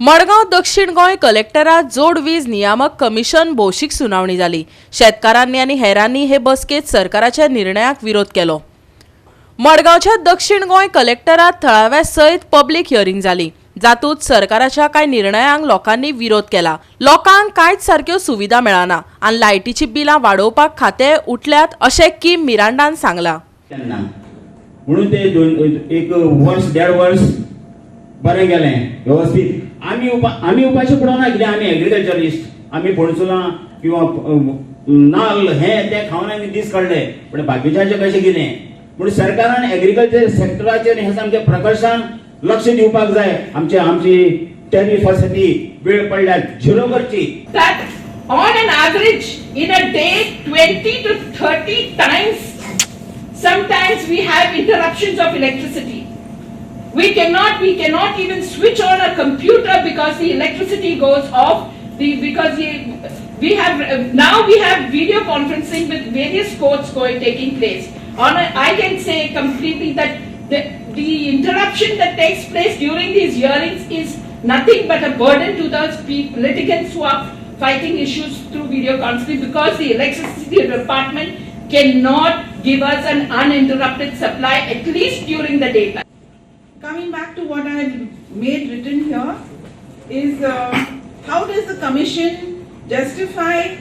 मडगांव दक्षिण गोंय कलेक्टरात जोड वीज नियामक कमिशन भौशीक सुनावणी जाली। शेतकारांनी आणि हेरांनी हे बसकेत सरकाराच्या निर्णयाक विरोध केलो। मडगांवच्या दक्षिण गोंय कलेक्टरात थळाव्या सयत पब्लिक हियरिंग जाली, जातूंत सरकाराच्या कांय निर्णयांक लोकांनी विरोध केला। लोकांक कांयच सारक्यो सुविधा मेळना आनी लायटीची बिलां वाडोवपाक खाते उठल्यात अशें किम मिरांडान सांगला। म्हणून ते एक वर्ष 1.5 वर्ष बरें गेलें व्यवस्थित। आमी उपाशी पडना कित्याक आमी एग्रीकल्चरिस्ट, आमी पणसुलां किंवा नाल्ल हे ते खावन आमी दीस काडले, पण बाकीच्याचें कशें कितें म्हूण सरकारान एग्रीकल्चर सेक्टराचेर हे सामकें प्रकर्शान लक्ष दिवपाक जाय। आमची टॅरिफ आसा ती वेळ पडल्यार झिरो करची। On an average, in a day, 20 to 30 times, sometimes we have interruptions of electricity. We cannot even switch on a computer because the electricity goes off. Because we have video conferencing with various courts taking place. I can say completely that the interruption that takes place during these hearings is nothing but a burden to those litigants who are fighting issues through video conferencing, because the electricity department cannot give us an uninterrupted supply, at least during the daytime. Coming back to what I have made written here is how does the Commission justify,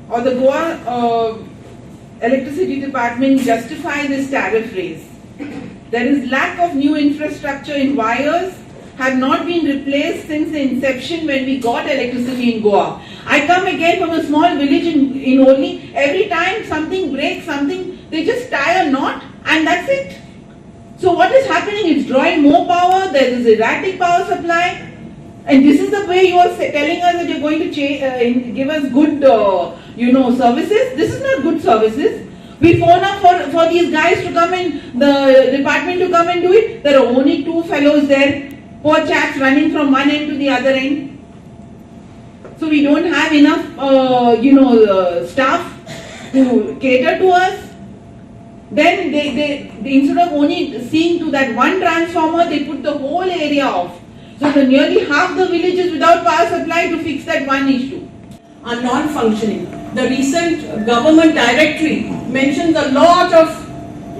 or the Goa Electricity Department justify this tariff raise? There is lack of new infrastructure in wires, have not been replaced since the inception when we got electricity in Goa. I come again from a small village in Olni. Every time something breaks, they just tie a knot and that's it. So what is happening? It's drawing more power. There is erratic power supply, and this is the way you are telling us that you're going to give us good, services. This is not good services. We phone up for these guys to come in, the department to come and do it. There are only 2 fellows there, poor chaps running from one end to the other end. So we don't have enough, staff to cater to us. Then they instead of only seeing to that one transformer, they put the whole area off. So nearly half the village is without power supply to fix that one issue. Are non-functioning. The recent government directory mentions a lot of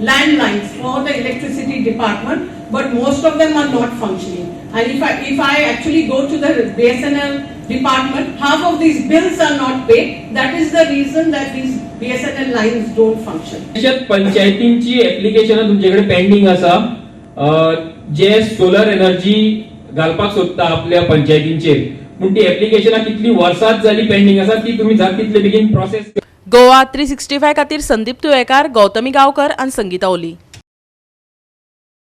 landlines for the electricity department, but most of them are not functioning. And if I actually go to the BSNL department, half of these bills are not paid. That is the reason that these BSNL lines don't function. पंचायतींची application तुमच्याकडे pending आसा, जे solar energy घालपाक सोदता आपल्या पंचायतींचेर, पूण ती ऍप्लिकेशनां कितली वर्सां जाली पेंडिंग आसा, ती तुम्ही जाता तितले बेगीन प्रोसेस। गोवा 365 खातीर संदीप तुयेकार, गौतमी गांवकर आनी संगीता ओली।